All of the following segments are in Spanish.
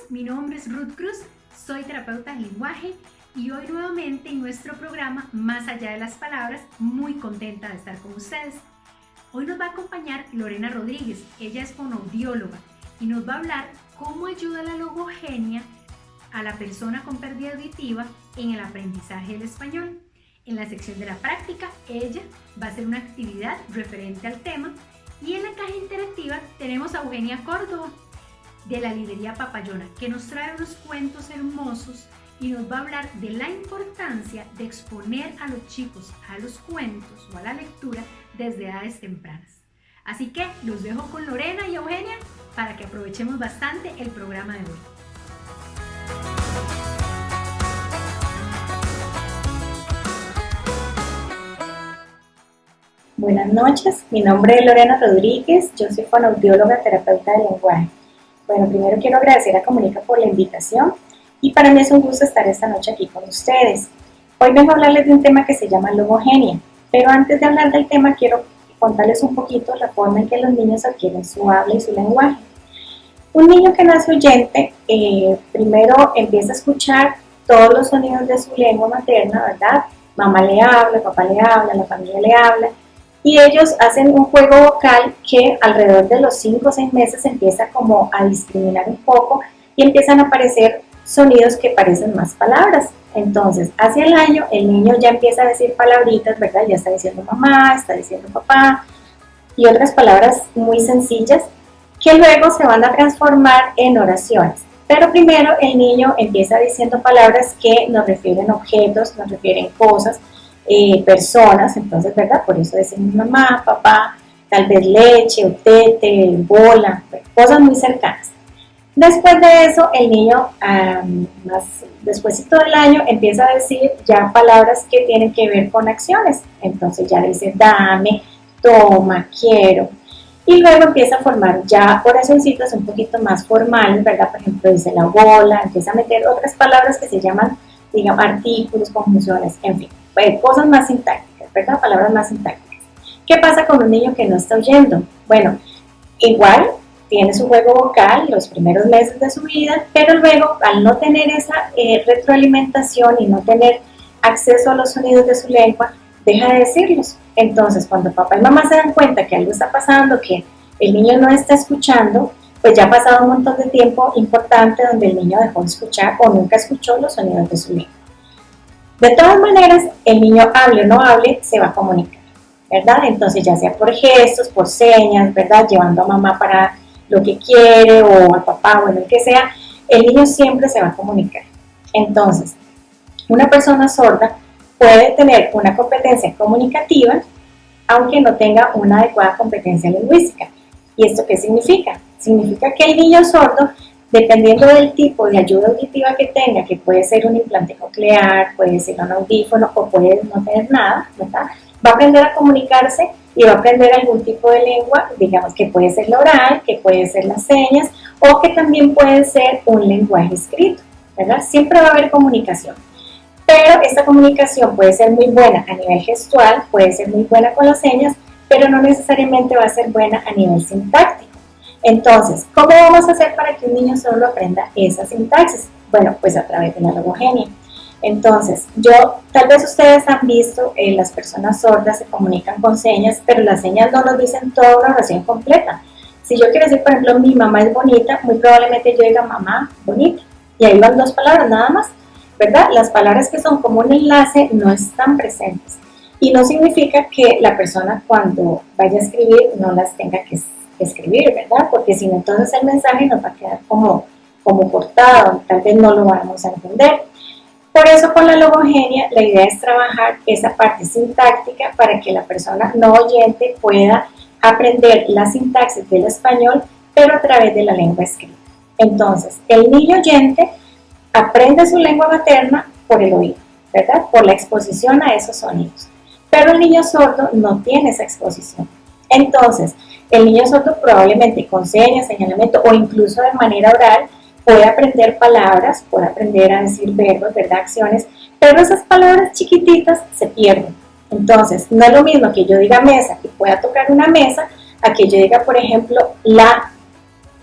mi nombre es Ruth Cruz, soy terapeuta de lenguaje y hoy nuevamente en nuestro programa Más allá de las palabras, muy contenta de estar con ustedes. Hoy nos va a acompañar Lorena Rodríguez, ella es fonoaudióloga y nos va a hablar cómo ayuda la logogenia a la persona con pérdida auditiva en el aprendizaje del español. En la sección de la práctica, ella va a hacer una actividad referente al tema y en la caja interactiva tenemos a Eugenia Córdoba de la librería Papayona, que nos trae unos cuentos hermosos y nos va a hablar de la importancia de exponer a los chicos a los cuentos o a la lectura desde edades tempranas. Así que los dejo con Lorena y Eugenia para que aprovechemos bastante el programa de hoy. Buenas noches, mi nombre es Lorena Rodríguez, yo soy fonoaudióloga terapeuta de lenguaje. Bueno, primero quiero agradecer a Comunica por la invitación y para mí es un gusto estar esta noche aquí con ustedes. Hoy vengo a hablarles de un tema que se llama logogenia, pero antes de hablar del tema quiero contarles un poquito la forma en que los niños adquieren su habla y su lenguaje. Un niño que nace oyente primero empieza a escuchar todos los sonidos de su lengua materna, ¿verdad? Mamá le habla, papá le habla, la familia le habla. Y ellos hacen un juego vocal que alrededor de los 5 o 6 meses empieza como a discriminar un poco y empiezan a aparecer sonidos que parecen más palabras. Entonces, hacia el año, el niño ya empieza a decir palabritas, ¿verdad? Ya está diciendo mamá, está diciendo papá y otras palabras muy sencillas que luego se van a transformar en oraciones. Pero primero el niño empieza diciendo palabras que nos refieren a objetos, nos refieren cosas, personas, entonces, ¿verdad? Por eso decimos mamá, papá, tal vez leche, o tete, bola, cosas muy cercanas. Después de eso, el niño, más despuésito del año, empieza a decir ya palabras que tienen que ver con acciones. Entonces ya dice dame, toma, quiero. Y luego empieza a formar ya oracioncitas un poquito más formales, ¿verdad? Por ejemplo, dice la bola, empieza a meter otras palabras que se llaman, digamos, artículos, conjunciones, en fin. Cosas más sintácticas, ¿verdad? Palabras más sintácticas. ¿Qué pasa con un niño que no está oyendo? Bueno, igual tiene su juego vocal los primeros meses de su vida, pero luego al no tener esa retroalimentación y no tener acceso a los sonidos de su lengua, deja de decirlos. Entonces, cuando papá y mamá se dan cuenta que algo está pasando, que el niño no está escuchando, pues ya ha pasado un montón de tiempo importante donde el niño dejó de escuchar o nunca escuchó los sonidos de su lengua. De todas maneras, el niño hable o no hable, se va a comunicar, ¿verdad? Entonces, ya sea por gestos, por señas, ¿verdad? Llevando a mamá para lo que quiere o a papá, bueno, el que sea, el niño siempre se va a comunicar. Entonces, una persona sorda puede tener una competencia comunicativa, aunque no tenga una adecuada competencia lingüística. ¿Y esto qué significa? Significa que el niño sordo, dependiendo del tipo de ayuda auditiva que tenga, que puede ser un implante coclear, puede ser un audífono o puede no tener nada, ¿verdad? Va a aprender a comunicarse y va a aprender algún tipo de lengua, digamos que puede ser la oral, que puede ser las señas o que también puede ser un lenguaje escrito, ¿verdad? Siempre va a haber comunicación. Pero esta comunicación puede ser muy buena a nivel gestual, puede ser muy buena con las señas, pero no necesariamente va a ser buena a nivel sintáctico. Entonces, ¿cómo vamos a hacer para que un niño solo aprenda esa sintaxis? Bueno, pues a través de la logogenia. Entonces, tal vez ustedes han visto, las personas sordas se comunican con señas, pero las señas no nos dicen toda una oración completa. Si yo quiero decir, por ejemplo, mi mamá es bonita, muy probablemente yo diga mamá bonita, y ahí van 2 palabras nada más, ¿verdad? Las palabras que son como un enlace no están presentes. Y no significa que la persona cuando vaya a escribir no las tenga que escribir, ¿verdad? Porque si no, entonces el mensaje nos va a quedar como cortado, tal vez no lo vamos a entender. Por eso con la logogenia la idea es trabajar esa parte sintáctica para que la persona no oyente pueda aprender la sintaxis del español, pero a través de la lengua escrita. Entonces, el niño oyente aprende su lengua materna por el oído, ¿verdad? Por la exposición a esos sonidos. Pero el niño sordo no tiene esa exposición. Entonces, el niño sordo probablemente con señas, señalamiento o incluso de manera oral puede aprender palabras, puede aprender a decir verbos, ¿verdad? Acciones, pero esas palabras chiquititas se pierden. Entonces, no es lo mismo que yo diga mesa, que pueda tocar una mesa, a que yo diga, por ejemplo, la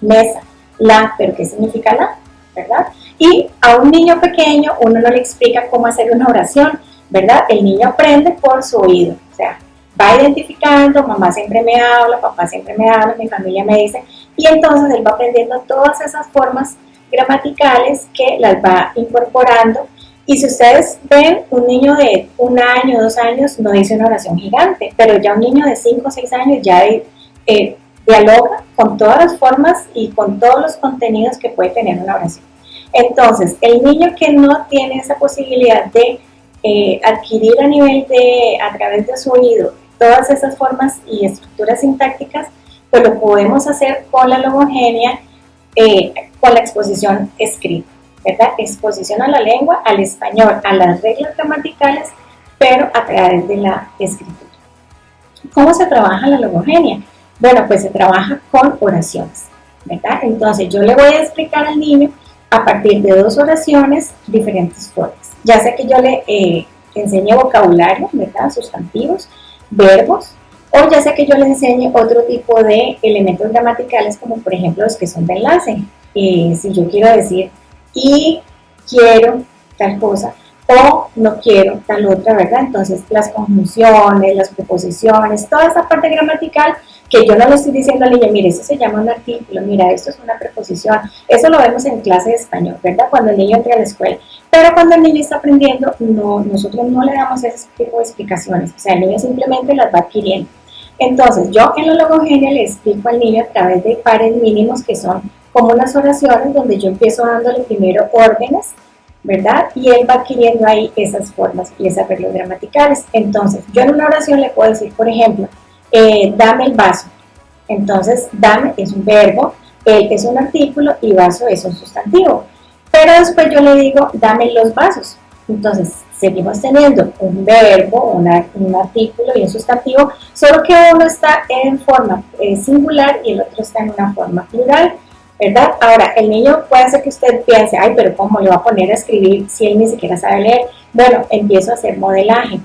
mesa, la, pero ¿qué significa la? ¿verdad? Y a un niño pequeño uno no le explica cómo hacer una oración, ¿verdad? El niño aprende por su oído, o sea, va identificando, mamá siempre me habla, papá siempre me habla, mi familia me dice, y entonces él va aprendiendo todas esas formas gramaticales que las va incorporando. Y si ustedes ven, un niño de 1 año, 2 años no dice una oración gigante, pero ya un niño de 5 o 6 años ya dialoga con todas las formas y con todos los contenidos que puede tener una oración. Entonces, el niño que no tiene esa posibilidad de adquirir a través de su oído todas esas formas y estructuras sintácticas, pues lo podemos hacer con la logogenia, con la exposición escrita, ¿verdad? Exposición a la lengua, al español, a las reglas gramaticales, pero a través de la escritura. ¿Cómo se trabaja la logogenia? Bueno, pues se trabaja con oraciones, ¿verdad? Entonces yo le voy a explicar al niño a partir de 2 oraciones diferentes formas. Ya sea que yo le enseñe vocabulario, ¿verdad? Sustantivos, verbos, o ya sea que yo le enseñe otro tipo de elementos gramaticales, como por ejemplo los que son de enlace. Si yo quiero decir y quiero tal cosa, o no quiero tal otra, ¿verdad? Entonces las conjunciones, las preposiciones, toda esa parte gramatical que yo no le estoy diciendo al niño, mire, esto se llama un artículo, mira, esto es una preposición, eso lo vemos en clase de español, ¿verdad? Cuando el niño entra a la escuela, pero cuando el niño está aprendiendo, nosotros no le damos ese tipo de explicaciones, o sea, el niño simplemente las va adquiriendo. Entonces, yo en la logogenia le explico al niño a través de pares mínimos que son como unas oraciones donde yo empiezo dándole primero órdenes, ¿verdad? Y él va adquiriendo ahí esas formas y esas reglas gramaticales. Entonces, yo en una oración le puedo decir, por ejemplo, dame el vaso. Entonces, dame es un verbo, el es un artículo y vaso es un sustantivo. Pero después yo le digo, dame los vasos. Entonces, seguimos teniendo un verbo, un artículo y un sustantivo, solo que uno está en forma singular y el otro está en una forma plural, ¿verdad? Ahora, el niño puede ser que usted piense, ay, pero ¿cómo le va a poner a escribir si él ni siquiera sabe leer? Bueno, empiezo a hacer modelaje.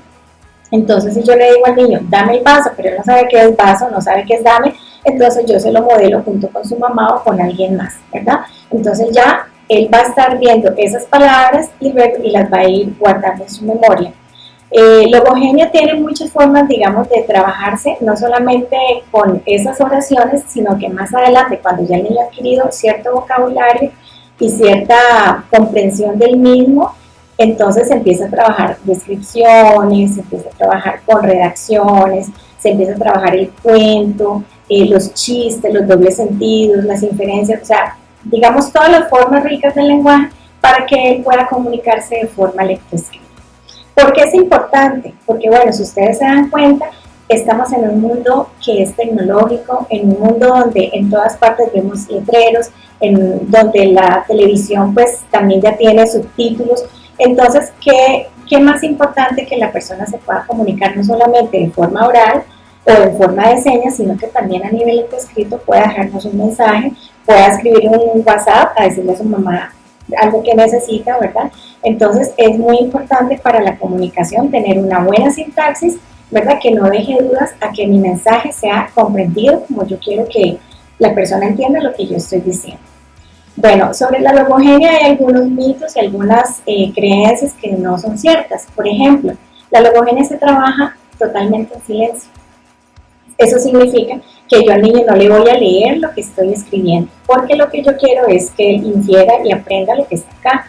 Entonces, si yo le digo al niño, dame el vaso, pero él no sabe qué es vaso, no sabe qué es dame, entonces yo se lo modelo junto con su mamá o con alguien más, ¿verdad? Entonces ya él va a estar viendo esas palabras y las va a ir guardando en su memoria. Logogenia tiene muchas formas, digamos, de trabajarse, no solamente con esas oraciones, sino que más adelante, cuando ya el niño ha adquirido cierto vocabulario y cierta comprensión del mismo, entonces se empieza a trabajar descripciones, se empieza a trabajar con redacciones, se empieza a trabajar el cuento, los chistes, los dobles sentidos, las inferencias, o sea, digamos todas las formas ricas del lenguaje para que él pueda comunicarse de forma lectoescrita. ¿Por qué es importante? Porque bueno, si ustedes se dan cuenta, estamos en un mundo que es tecnológico, en un mundo donde en todas partes vemos letreros, donde la televisión pues también ya tiene subtítulos. Entonces, ¿qué más importante que la persona se pueda comunicar no solamente de forma oral o en forma de señas, sino que también a nivel escrito pueda dejarnos un mensaje, pueda escribir un WhatsApp a decirle a su mamá algo que necesita, ¿verdad? Entonces, es muy importante para la comunicación tener una buena sintaxis, ¿verdad? Que no deje dudas a que mi mensaje sea comprendido como yo quiero que la persona entienda lo que yo estoy diciendo. Bueno, sobre la logogenia hay algunos mitos y algunas creencias que no son ciertas. Por ejemplo, la logogenia se trabaja totalmente en silencio. Eso significa que yo al niño no le voy a leer lo que estoy escribiendo, porque lo que yo quiero es que él infiera y aprenda lo que está acá.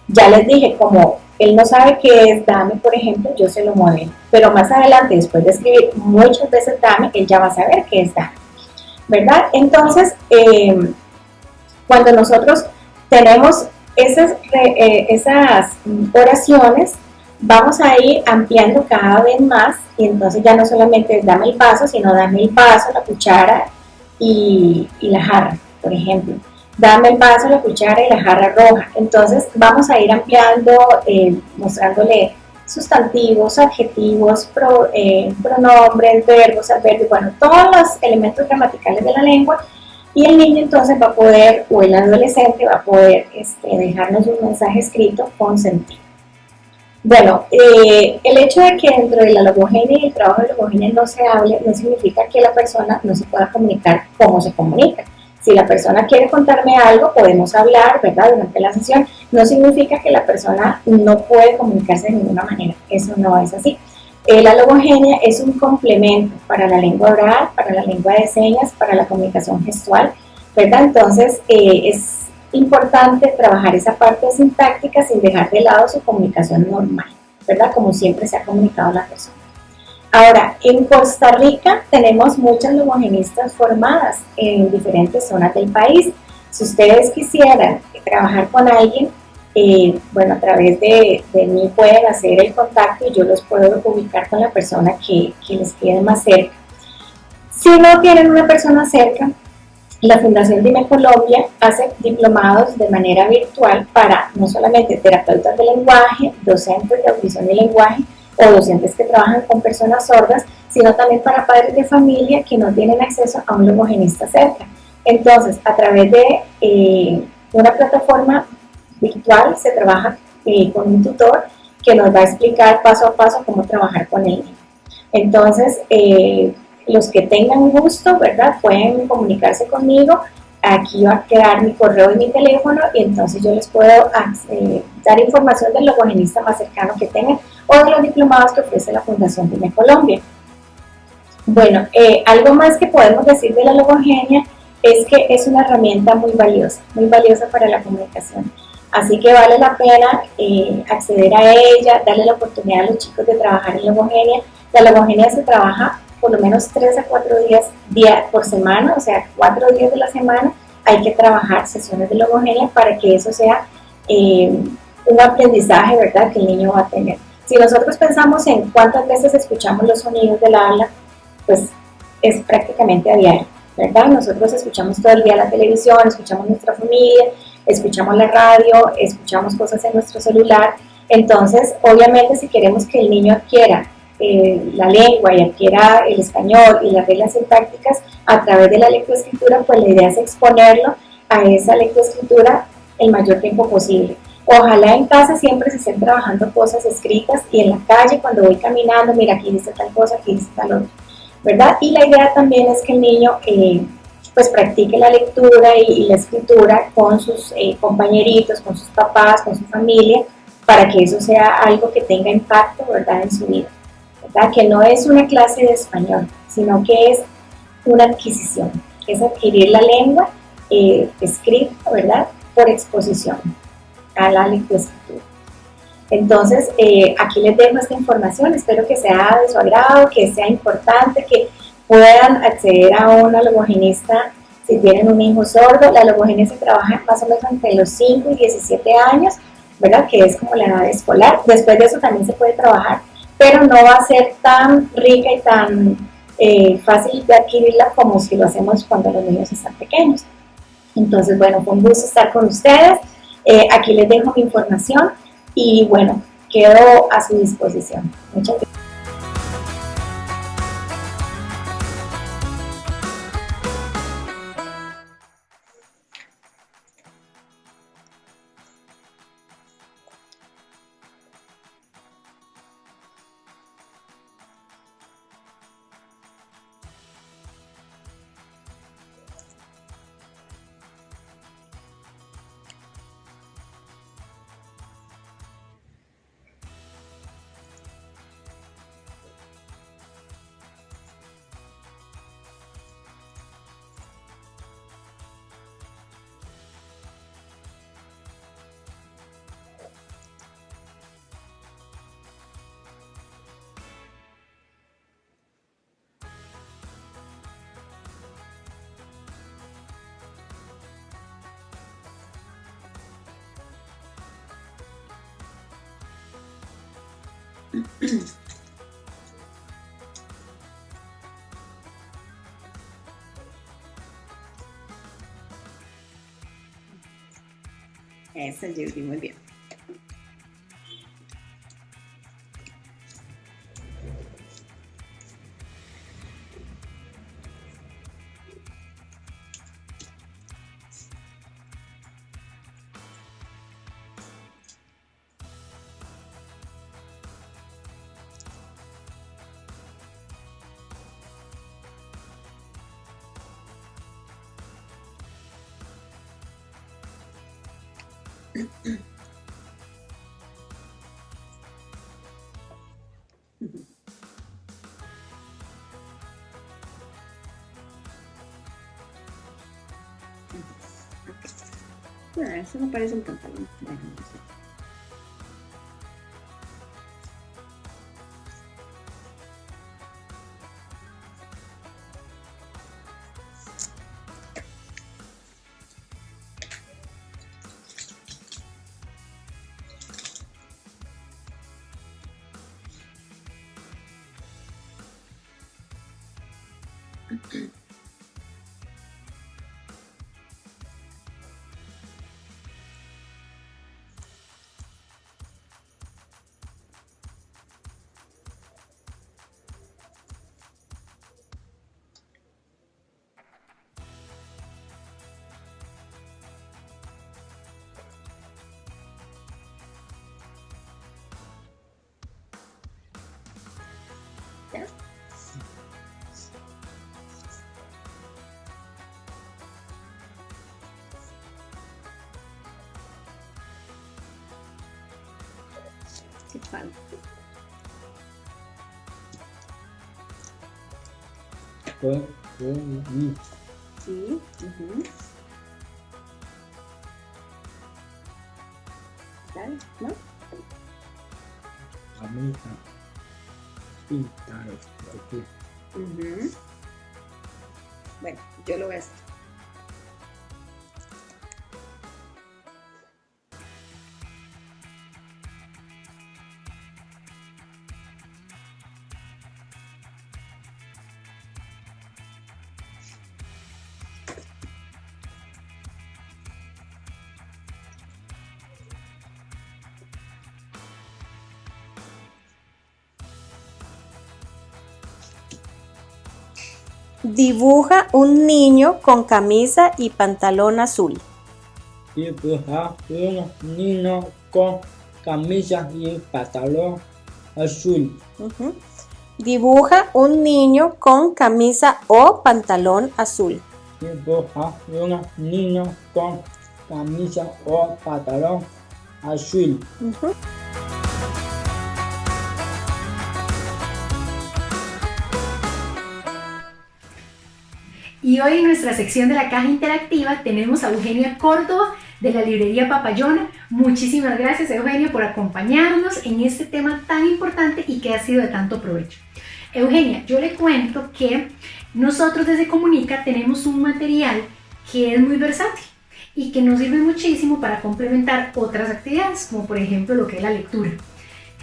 Ya les dije, como él no sabe qué es dame, por ejemplo, yo se lo modelo. Pero más adelante, después de escribir muchas veces dame, él ya va a saber qué es dame, ¿verdad? Entonces, cuando nosotros tenemos esas oraciones, vamos a ir ampliando cada vez más y entonces ya no solamente es dame el vaso, sino dame el vaso, la cuchara y la jarra, por ejemplo. Dame el vaso, la cuchara y la jarra roja. Entonces vamos a ir ampliando, mostrándole sustantivos, adjetivos, pronombres, verbos, adverbios, bueno, todos los elementos gramaticales de la lengua. Y el niño entonces va a poder, o el adolescente va a poder dejarnos un mensaje escrito con sentido. Bueno, el hecho de que dentro de la logogenia y el trabajo de logogenia no se hable, no significa que la persona no se pueda comunicar como se comunica. Si la persona quiere contarme algo, podemos hablar, ¿verdad? Durante la sesión. No significa que la persona no puede comunicarse de ninguna manera. Eso no es así. La logogenia es un complemento para la lengua oral, para la lengua de señas, para la comunicación gestual, ¿verdad? Entonces, es importante trabajar esa parte sintáctica sin dejar de lado su comunicación normal, ¿verdad? Como siempre se ha comunicado la persona. Ahora, en Costa Rica tenemos muchas logogenistas formadas en diferentes zonas del país. Si ustedes quisieran trabajar con alguien, bueno, a través de mí pueden hacer el contacto y yo los puedo ubicar con la persona que les quede más cerca. Si no tienen una persona cerca, la Fundación Dime Colombia hace diplomados de manera virtual para no solamente terapeutas de lenguaje, docentes de audición y lenguaje o docentes que trabajan con personas sordas, sino también para padres de familia que no tienen acceso a un logogenista cerca. Entonces, a través de una plataforma virtual se trabaja con un tutor que nos va a explicar paso a paso cómo trabajar con el niño. Entonces, los que tengan gusto, ¿verdad? Pueden comunicarse conmigo. Aquí va a quedar mi correo y mi teléfono y entonces yo les puedo dar información del logogenista más cercano que tengan o de los diplomados que ofrece la Fundación Dime Colombia. Bueno, algo más que podemos decir de la logogenia es que es una herramienta muy valiosa para la comunicación. Así que vale la pena acceder a ella, darle la oportunidad a los chicos de trabajar en logogenia. La logogenia se trabaja por lo menos 3 a 4 días por semana, o sea, 4 días de la semana hay que trabajar sesiones de logogenia para que eso sea un aprendizaje, ¿verdad?, que el niño va a tener. Si nosotros pensamos en cuántas veces escuchamos los sonidos del habla, pues es prácticamente a diario, ¿verdad? Nosotros escuchamos todo el día la televisión, escuchamos nuestra familia, escuchamos la radio, escuchamos cosas en nuestro celular. Entonces, obviamente, si queremos que el niño adquiera la lengua y adquiera el español y las reglas sintácticas a través de la lectoescritura, pues la idea es exponerlo a esa lectoescritura el mayor tiempo posible. Ojalá en casa siempre se estén trabajando cosas escritas y en la calle cuando voy caminando, mira, aquí dice tal cosa, aquí dice tal otra, ¿verdad? Y la idea también es que el niño pues practique la lectura y la escritura con sus compañeritos, con sus papás, con su familia, para que eso sea algo que tenga impacto, ¿verdad?, en su vida. ¿Verdad? Que no es una clase de español, sino que es una adquisición, es adquirir la lengua escrita, ¿verdad?, por exposición a la lectoescritura. Entonces, aquí les dejo esta información, espero que sea de su agrado, que sea importante, que puedan acceder a una logogenista si tienen un hijo sordo. La logogenia se trabaja más o menos entre los 5 y 17 años, ¿verdad?, que es como la edad escolar. Después de eso también se puede trabajar, pero no va a ser tan rica y tan fácil de adquirirla como si lo hacemos cuando los niños están pequeños. Entonces, bueno, fue un gusto estar con ustedes. Aquí les dejo mi información y bueno, quedo a su disposición. Muchas gracias. Eso, Judy, muy bien. Eso no parece un pantalón. Bueno, no sé. ¿Ya? ¿Qué falta? Sí. Dale, ¿no? Camisa, pintar, aquí. Bueno, yo lo voy a hacer. Dibuja un niño con camisa y pantalón azul. Dibuja un niño con camisa y pantalón azul. Dibuja un niño con camisa o pantalón azul. Dibuja un niño con camisa o pantalón azul. Y hoy en nuestra sección de la caja interactiva tenemos a Eugenia Córdoba de la librería Papayona. Muchísimas gracias, Eugenia, por acompañarnos en este tema tan importante y que ha sido de tanto provecho. Eugenia, yo le cuento que nosotros desde Comunica tenemos un material que es muy versátil y que nos sirve muchísimo para complementar otras actividades, como por ejemplo lo que es la lectura,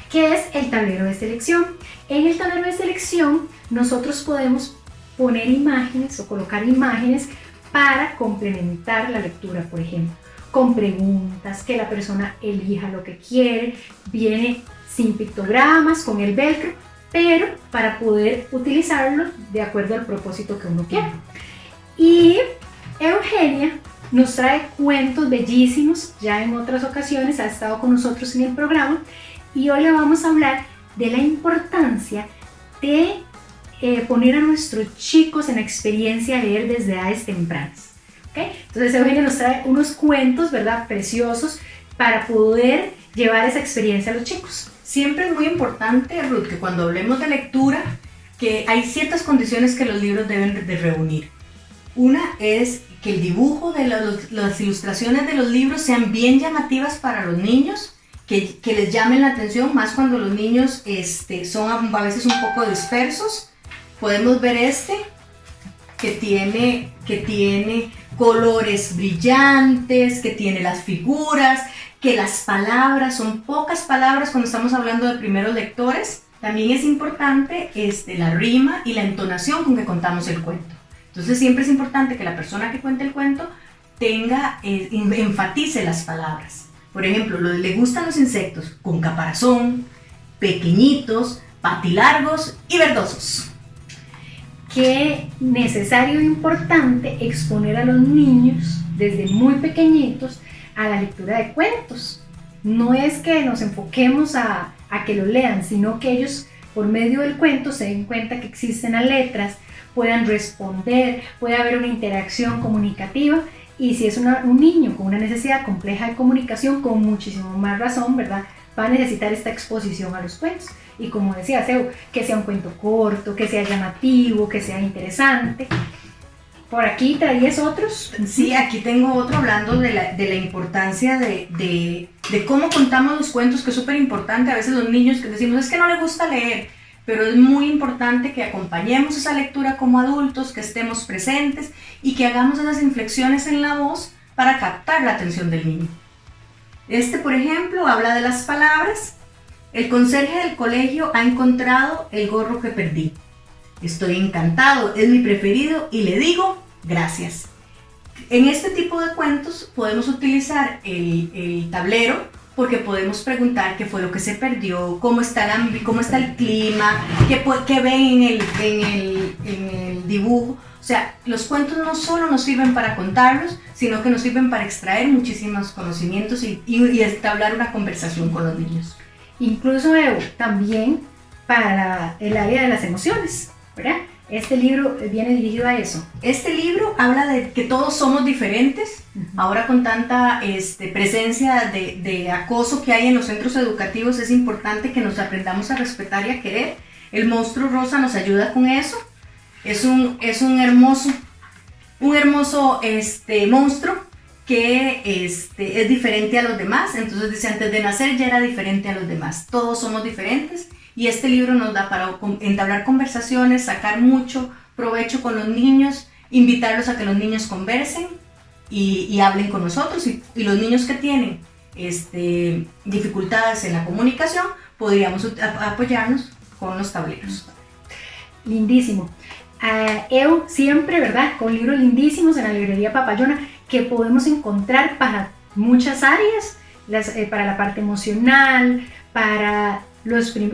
que es el tablero de selección. En el tablero de selección nosotros podemos poner imágenes o colocar imágenes para complementar la lectura, por ejemplo, con preguntas, que la persona elija lo que quiere, viene sin pictogramas, con el velcro, pero para poder utilizarlo de acuerdo al propósito que uno quiere. Y Eugenia nos trae cuentos bellísimos, ya en otras ocasiones ha estado con nosotros en el programa, y hoy le vamos a hablar de la importancia de poner a nuestros chicos en la experiencia de leer desde edades tempranas. ¿Okay? Entonces Eugenia nos trae unos cuentos, ¿verdad?, preciosos para poder llevar esa experiencia a los chicos. Siempre es muy importante, Ruth, que cuando hablemos de lectura, que hay ciertas condiciones que los libros deben de reunir. Una es que el dibujo de las ilustraciones de los libros sean bien llamativas para los niños, que les llamen la atención, más cuando los niños son a veces un poco dispersos. Podemos ver que tiene colores brillantes, que tiene las figuras, que las palabras son pocas palabras cuando estamos hablando de primeros lectores. También es importante la rima y la entonación con que contamos el cuento. Entonces siempre es importante que la persona que cuente el cuento enfatice las palabras. Por ejemplo, le gustan los insectos con caparazón, pequeñitos, patilargos y verdosos. Qué necesario e importante exponer a los niños desde muy pequeñitos a la lectura de cuentos. No es que nos enfoquemos a que lo lean, sino que ellos por medio del cuento se den cuenta que existen las letras, puedan responder, puede haber una interacción comunicativa Y si es un niño con una necesidad compleja de comunicación, con muchísimo más razón, ¿verdad? Va a necesitar esta exposición a los cuentos. Y como decía Seu, que sea un cuento corto, que sea llamativo, que sea interesante. Por aquí traías otros. Sí, aquí tengo otro hablando de la importancia de cómo contamos los cuentos, que es súper importante. A veces los niños que decimos, es que no les gusta leer, pero es muy importante que acompañemos esa lectura como adultos, que estemos presentes y que hagamos esas inflexiones en la voz para captar la atención del niño. Este, por ejemplo, habla de las palabras. El conserje del colegio ha encontrado el gorro que perdí. Estoy encantado, es mi preferido y le digo gracias. En este tipo de cuentos podemos utilizar el tablero porque podemos preguntar qué fue lo que se perdió, cómo está el clima, qué ven en el dibujo. O sea, los cuentos no solo nos sirven para contarlos, sino que nos sirven para extraer muchísimos conocimientos y establecer una conversación con los niños. Incluso, Evo, también para el área de las emociones, ¿verdad? Este libro viene dirigido a eso. Este libro habla de que todos somos diferentes. Ahora con tanta presencia de acoso que hay en los centros educativos, es importante que nos aprendamos a respetar y a querer. El monstruo rosa nos ayuda con eso. Es un hermoso monstruo que es diferente a los demás. Entonces dice, antes de nacer ya era diferente a los demás. Todos somos diferentes. Y este libro nos da para entablar conversaciones, sacar mucho provecho con los niños, invitarlos a que los niños conversen y hablen con nosotros. Y los niños que tienen dificultades en la comunicación, podríamos apoyarnos con los tableros. Lindísimo. Eu siempre, ¿verdad? Con libros lindísimos en la librería Papayona que podemos encontrar para muchas áreas, para la parte emocional, para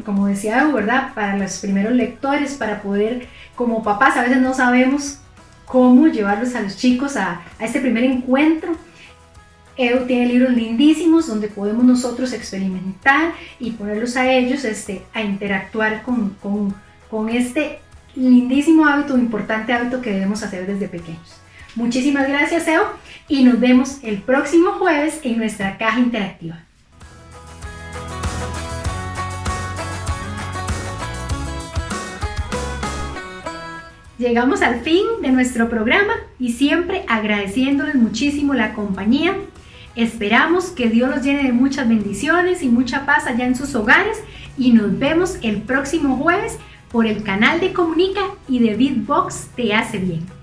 como decía Eu, ¿verdad? Para los primeros lectores, para poder, como papás, a veces no sabemos cómo llevarlos a los chicos a este primer encuentro. Eu tiene libros lindísimos donde podemos nosotros experimentar y ponerlos a ellos a interactuar con este lindísimo hábito, importante hábito que debemos hacer desde pequeños. Muchísimas gracias, Eu, y nos vemos el próximo jueves en nuestra caja interactiva. Llegamos al fin de nuestro programa y siempre agradeciéndoles muchísimo la compañía. Esperamos que Dios los llene de muchas bendiciones y mucha paz allá en sus hogares y nos vemos el próximo jueves por el canal de Comunica y de Beatbox Te Hace Bien.